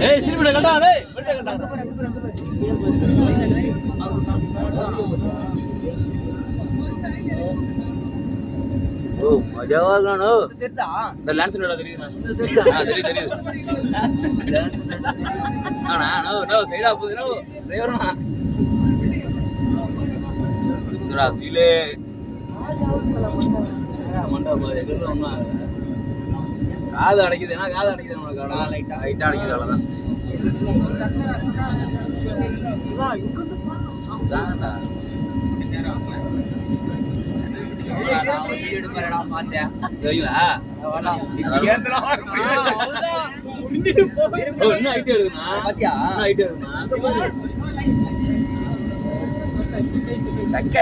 ஏய் சிரிப்புல கட்டா டேய் வெட்ட கட்டா ஓ மஜாவா இருக்கானோ தெரியுதா இந்த லான்ஸ் நோட தெரியுதா தெரியுது ஆனா நோ சைடா போகுது டிரைவர்னா இதுடா வீலே மண்டபம் எதுனா காது அடைக்குது ஏன்னா காது அடைக்குது நம்மளுக்கு லைட்டா அடைக்குது அவ்வளோதான் சக்கை